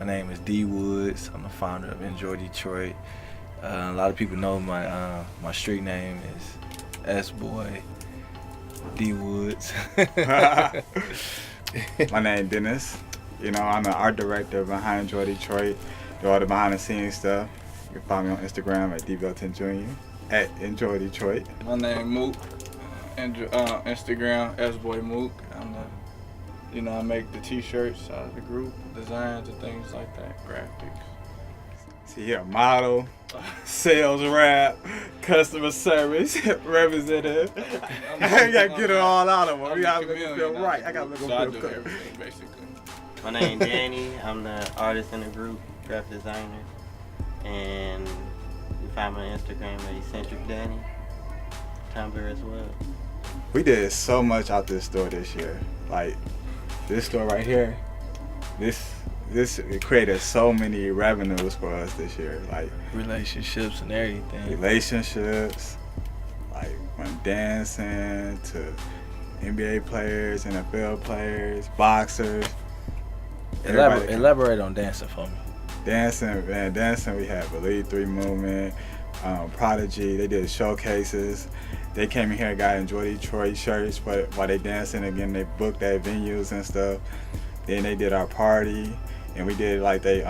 My name is D Woods. I'm the founder of Enjoy Detroit. A lot of people know my street name is S Boy D Woods. My name Dennis. I'm the art director behind Enjoy Detroit. Do all the behind the scenes stuff. You can find me on Instagram at DBelton Jr. at Enjoy Detroit. My name Mook. Instagram S-Boy Mook. I make the t-shirts out of the group, designs and things like that, graphics. See here, model, sales rep, customer service representative. I gotta get it all out of them. I gotta make it feel right. I gotta make it So I feel do good. everything basically. My name Danny. I'm the artist in the group, graphic designer, and you find me on Instagram at Eccentric Danny. Tumblr as well. We did so much out this store this year. Like this store right here, this it created so many revenues for us this year. Like Relationships and everything. relationships, like from dancing to NBA players, NFL players, boxers. Everybody- Elaborate on dancing for me. Dancing, man, dancing. We had Believe 3 Movement, Prodigy. They did showcases. They came in here and got Enjoy Detroit shirts, but while they dancing again, they booked their venues and stuff. Then they did our party, and we did like they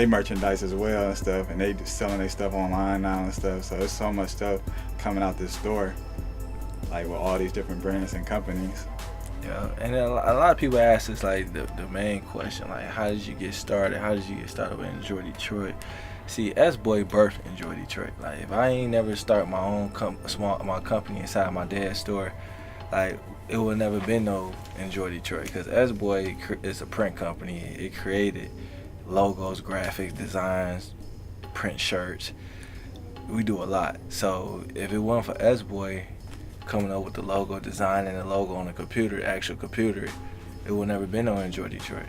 merchandise as well and stuff, and they just selling their stuff online now and stuff. So there's so much stuff coming out this store, like with all these different brands and companies. Yeah, and then a lot of people ask us like the main question, like how did you get started? How did you get started with Enjoy Detroit? See, S-Boy birthed Enjoy Detroit. Like if I ain't never start my own my company inside my dad's store, like it would never been no Enjoy Detroit. Because S-Boy is a print company. It created logos, graphics, designs, print shirts. We do a lot. So if it wasn't for S-Boy coming up with the logo, designing the logo on the actual computer, it would never been no Enjoy Detroit.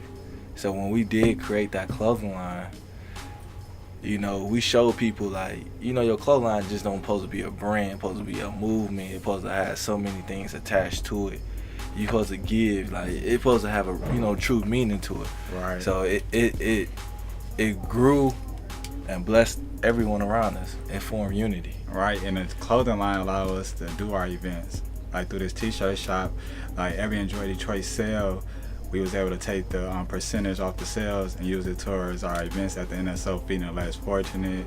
So when we did create that clothing line, we show people like, your clothing line just don't supposed to be a brand, supposed to be a movement, it's supposed to have so many things attached to it. You supposed to give, like, it's supposed to have a, true meaning to it. Right. So it grew and blessed everyone around us and formed unity. Right, and the clothing line allowed us to do our events. Like through this t-shirt shop, like every Enjoy Detroit sale, we was able to take the percentage off the sales and use it towards our events at the NSO Feeding the Less Fortunate,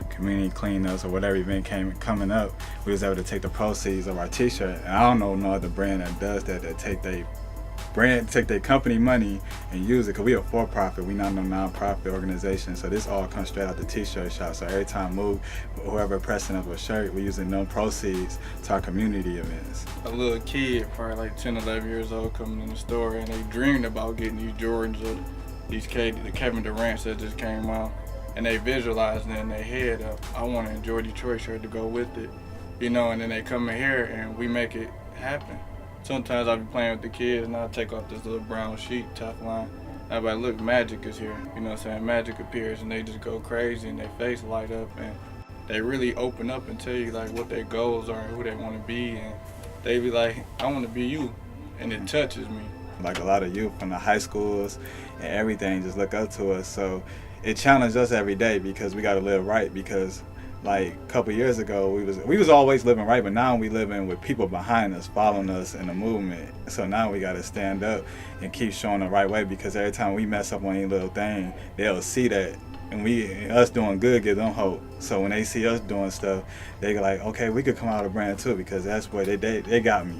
community cleanups, or whatever event coming up. We was able to take the proceeds of our t-shirt, and I don't know no other brand that does that take their company money and use it, because we are for-profit. We not no non-profit organization, so this all comes straight out the t-shirt shop. So every time move, whoever pressing up a shirt, we using no proceeds to our community events. A little kid, probably like 10, 11 years old, coming in the store, and they dreamed about getting these Jordans or the Kevin Durant's that just came out, and they visualized it in their head of, I want to Enjoy Detroit shirt to go with it, and then they come in here and we make it happen. Sometimes I'll be playing with the kids and I'll take off this little brown sheet, Teflon. I'll be like, look, magic is here. Magic appears, and they just go crazy and their face light up, and they really open up and tell you like what their goals are and who they want to be, and they be like, I want to be you, and it touches me. Like a lot of youth from the high schools and everything just look up to us. So it challenged us every day, because we got to live right, because like a couple years ago, we was always living right, but now we living with people behind us, following us in the movement. So now we got to stand up and keep showing the right way, because every time we mess up on any little thing, they'll see that, and us doing good give them hope. So when they see us doing stuff, they go like, okay, we could come out of brand too, because that's where they got me,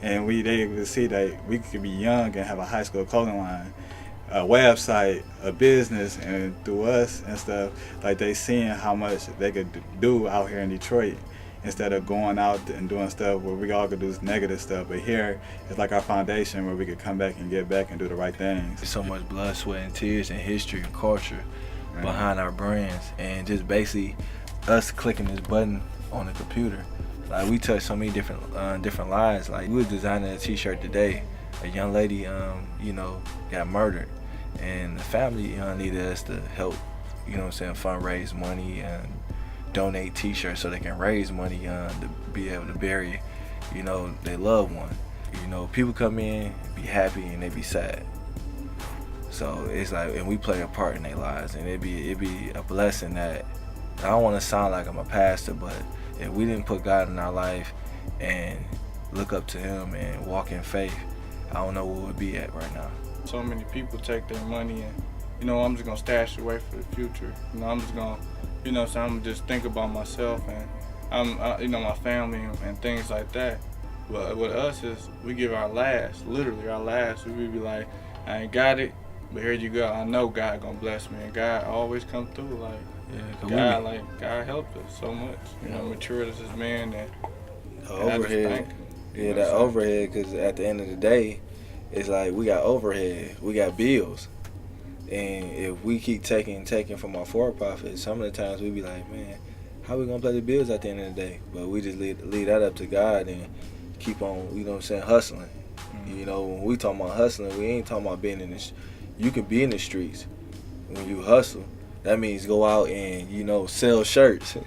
and they will see that we could be young and have a high school clothing line, a website, a business, and through us and stuff, like they seeing how much they could do out here in Detroit, instead of going out and doing stuff where we all could do negative stuff. But here, it's like our foundation where we could come back and get back and do the right things. There's so much blood, sweat, and tears and history and culture behind our brands, and just basically us clicking this button on the computer. Like we touched so many different lives. Like we was designing a t-shirt today. A young lady, got murdered, and the family needed us to help, fundraise money and donate t-shirts so they can raise money to be able to bury, their loved one. People come in, be happy, and they be sad. So it's like, and we play a part in their lives, and it'd be a blessing that. I don't want to sound like I'm a pastor, but if we didn't put God in our life and look up to Him and walk in faith, I don't know where we'd be at right now. So many people take their money and, I'm just gonna stash it away for the future. I'm just gonna, so I'm just think about myself and my family and things like that. But with us is we give our last, literally our last. We be like, I ain't got it, but here you go. I know God gonna bless me, and God always come through. Like, God helped us so much. Matured us as men, and overhead. That overhead, because at the end of the day, it's like we got overhead, we got bills, and if we keep taking from our for-profit, some of the times we be like, man, how we gonna pay the bills at the end of the day? But we just leave that up to God and keep on, hustling. Mm-hmm. When we talking about hustling, we ain't talking about being in this. You can be in the streets when you hustle. That means go out and, sell shirts. Right.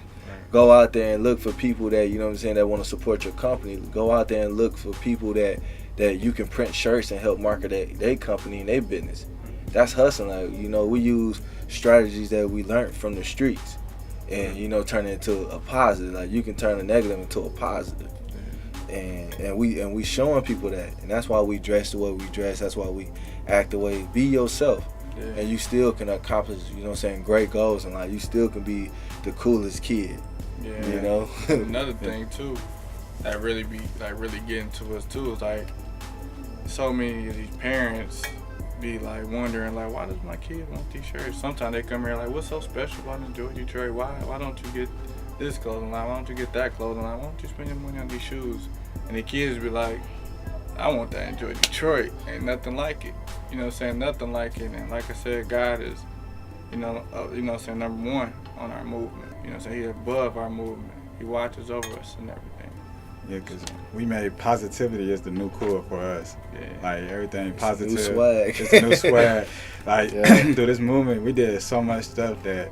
Go out there and look for people that, that want to support your company. Go out there and look for people that you can print shirts and help market their company and their business. That's hustling. Like, we use strategies that we learned from the streets and, turn it into a positive. Like, you can turn a negative into a positive. And we showing people that. And that's why we dress the way we dress. That's why we act the way. Be yourself. Yeah. And you still can accomplish, great goals, and like you still can be the coolest kid. Yeah. Another thing too, that really getting to us too is like so many of these parents be like wondering like, why does my kid want these shirts? Sometimes they come here like, what's so special about Enjoy Detroit? Why don't you get this clothing line? Why don't you get that clothing line? Why don't you spend your money on these shoes? And the kids be like, I want that Enjoy Detroit. Ain't nothing like it. Nothing like it. And like I said, God is, number one on our movement. He's above our movement. He watches over us and everything. Yeah, because we made positivity is the new cool for us. Yeah. Like, everything positive. It's a new swag. It's a new swag. Like, through this movement, we did so much stuff that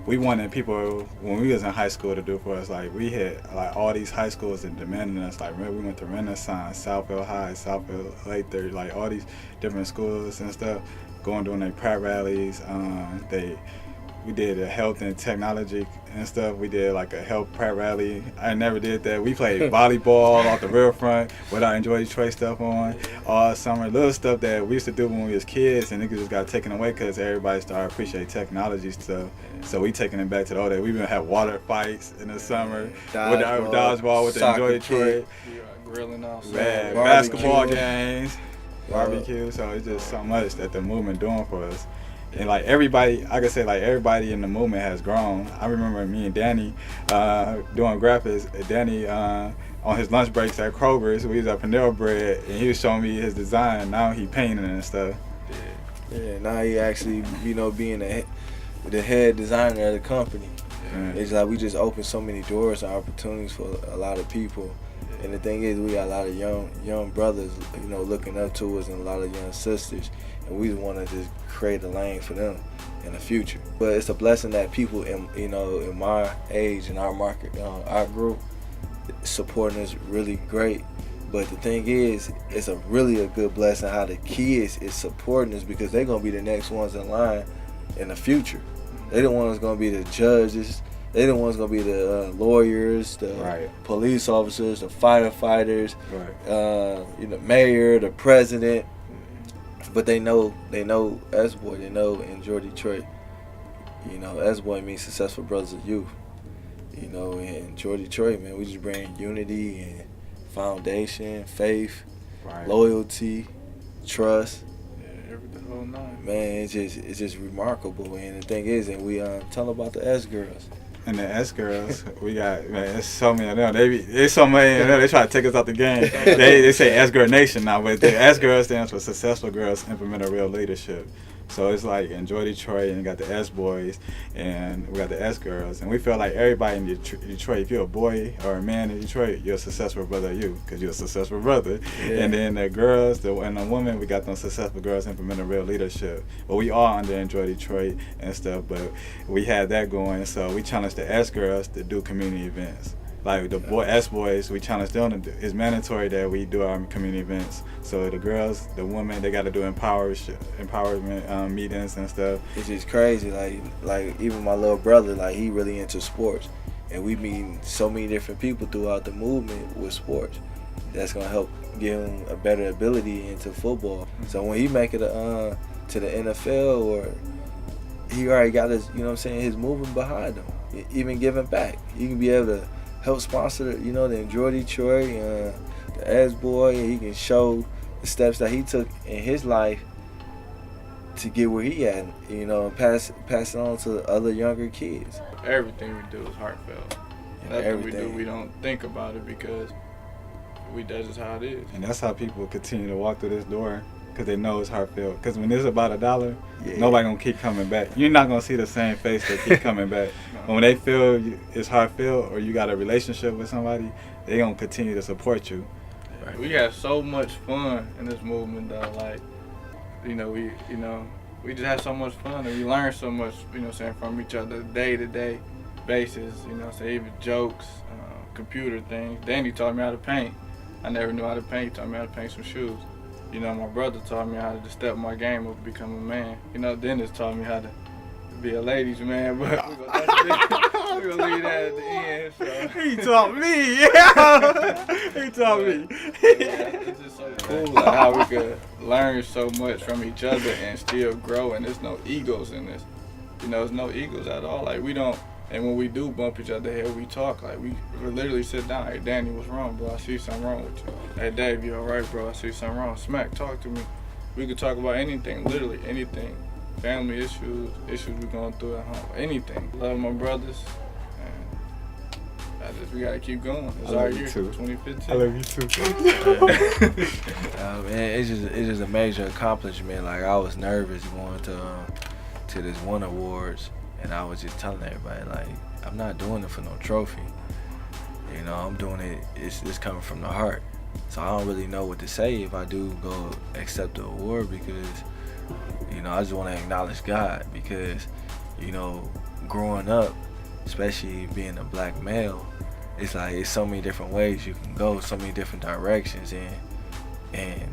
we wanted people, when we was in high school, to do for us. Like, we had like all these high schools that demanded us. Like, remember we went to Renaissance, Southfield High, Southfield Lather, like all these different schools and stuff, going doing their prayer rallies. We did a health and technology and stuff. We did like a health prayer rally. I never did that. We played volleyball off the riverfront with our Enjoy Detroit stuff on all summer. Little stuff that we used to do when we was kids, and it just got taken away because everybody started appreciating technology stuff. So we taking it back to the old days. We even had water fights in the summer with our dodgeball with the Enjoy Detroit. Grilling outside. Man, basketball games, barbecue. So it's just so much that the movement doing for us. And like everybody, I could say like everybody in the movement has grown. I remember me and Danny doing graphics. Danny on his lunch breaks at Kroger's, we was at Panera Bread, and he was showing me his design. Now he painting and stuff. Yeah. Now he actually, being the head designer of the company. Yeah. It's like we just opened so many doors and opportunities for a lot of people. And the thing is, we got a lot of young brothers, looking up to us, and a lot of young sisters, and we want to just create a lane for them in the future. But it's a blessing that people in my age and our market, our group, supporting us really great. But the thing is, it's really a good blessing how the kids is supporting us, because they're gonna be the next ones in line in the future. They the ones gonna be the judges. They the ones gonna be the lawyers, the police officers, the firefighters, mayor, the president. But they know S-Boy, they know Enjoy Detroit. S-Boy means Successful Brothers of Youth. And Enjoy Detroit, man, we just bring unity and foundation, faith, loyalty, trust. The whole nine. Man, it's just remarkable. And the thing is, and we tell about the S girls. And the S girls, we got, man, there's so many of them. There's so many of them. They try to take us out the game. They say S Girl Nation now, but the S Girls stands for Successful Girls Implement a Real Leadership. So it's like Enjoy Detroit, and you got the S Boys, and we got the S Girls. And we feel like everybody in Detroit, if you're a boy or a man in Detroit, you're a successful brother of you, because you're a successful brother. Yeah. And then the girls, and the women, we got them Successful Girls Implement a Real Leadership. But we all under Enjoy Detroit and stuff, but we had that going. So we challenged the S Girls to do community events. Like the S boys, we challenge them to do. It's mandatory that we do our community events. So the girls, the women, they got to do empowerment meetings and stuff. It's just crazy. Like even my little brother, like he really into sports, and we meet so many different people throughout the movement with sports. That's gonna help give him a better ability into football. So when he make it to the NFL, or he already got his, you know what I'm saying, his movement behind him, even giving back. He can be able to help sponsor, you know, the Enjoy Detroit, the S Boy, and he can show the steps that he took in his life to get where he at, you know, and pass it on to other younger kids. Everything we do is heartfelt. Yeah, Nothing everything. we do, we don't think about it because that's just how it is. And that's how people continue to walk through this door, because they know it's heartfelt. Because when it's about $1, nobody gonna keep coming back. You're not gonna see the same face that keep coming back. But when they feel it's heartfelt, or you got a relationship with somebody, they gonna continue to support you. Right. We have so much fun in this movement, though. Like, we just have so much fun, and we learn so much, from each other day to day basis. Even jokes, computer things. Danny taught me how to paint. I never knew how to paint. He taught me how to paint some shoes. My brother taught me how to just step my game up and become a man. Dennis taught me how to be a ladies' man, but we're gonna leave that at the end. So. He taught me, yeah. He taught me. It's just so cool like how we could learn so much from each other and still grow, and there's no egos in this. There's no egos at all. Like, we don't. And when we do bump each other head, we talk. Like, we literally sit down. Hey, Danny, what's wrong, bro? I see something wrong with you. Hey, Dave, you all right, bro? I see something wrong. Smack, talk to me. We could talk about anything, literally anything. Family issues we're going through at home, anything. Love my brothers. And we got to keep going. It's our year, too. 2015. I love you too. Man, it's just a major accomplishment. Like, I was nervous going to this one awards. And I was just telling everybody, like, I'm not doing it for no trophy. I'm doing it, it's coming from the heart. So I don't really know what to say if I do go accept the award, because, I just want to acknowledge God, because, growing up, especially being a black male, it's like, it's so many different ways you can go, so many different directions, and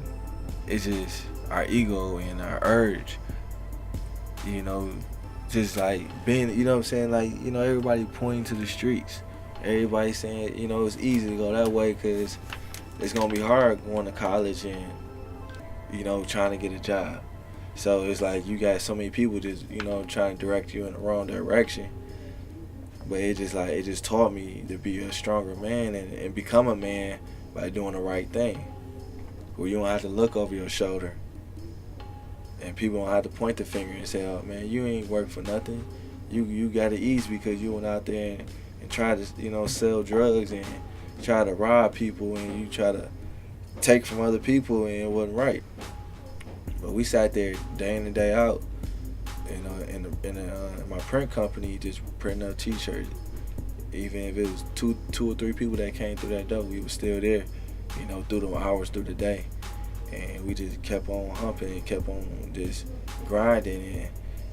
it's just our ego and our urge, just like being, what I'm saying, like, everybody pointing to the streets. Everybody saying, it's easy to go that way because it's going to be hard going to college and, trying to get a job. So it's like you got so many people just, trying to direct you in the wrong direction. But it just taught me to be a stronger man and become a man by doing the right thing, where you don't have to look over your shoulder. And people don't have to point the finger and say, oh, man, you ain't work for nothing. You got it easy because you went out there and tried to, sell drugs and try to rob people, and you try to take from other people, and it wasn't right. But we sat there day in and day out, in my print company, just printing up T-shirts. Even if it was two or three people that came through that door, we were still there, through the hours, through the day. And we just kept on humping and kept on just grinding and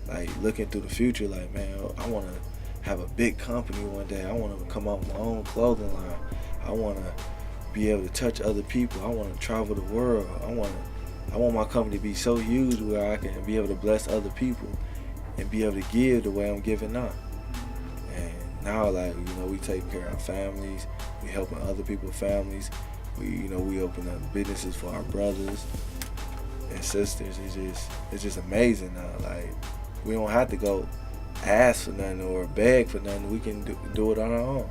like looking through the future, like, man, I want to have a big company one day. I want to come up with my own clothing line. I want to be able to touch other people. I want to travel the world. I want my company to be so huge where I can be able to bless other people and be able to give the way I'm giving now. And now, like, we take care of our families. We helping other people's families. We open up businesses for our brothers and sisters. It's just amazing now. Like, we don't have to go ask for nothing or beg for nothing. We can do it on our own.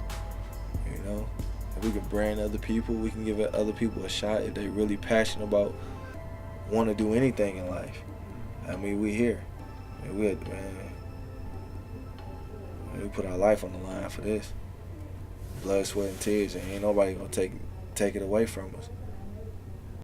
If we can brand other people. We can give other people a shot if they're really passionate about want to do anything in life. I mean, we here. We put our life on the line for this. Blood, sweat, and tears, and ain't nobody gonna take it away from us.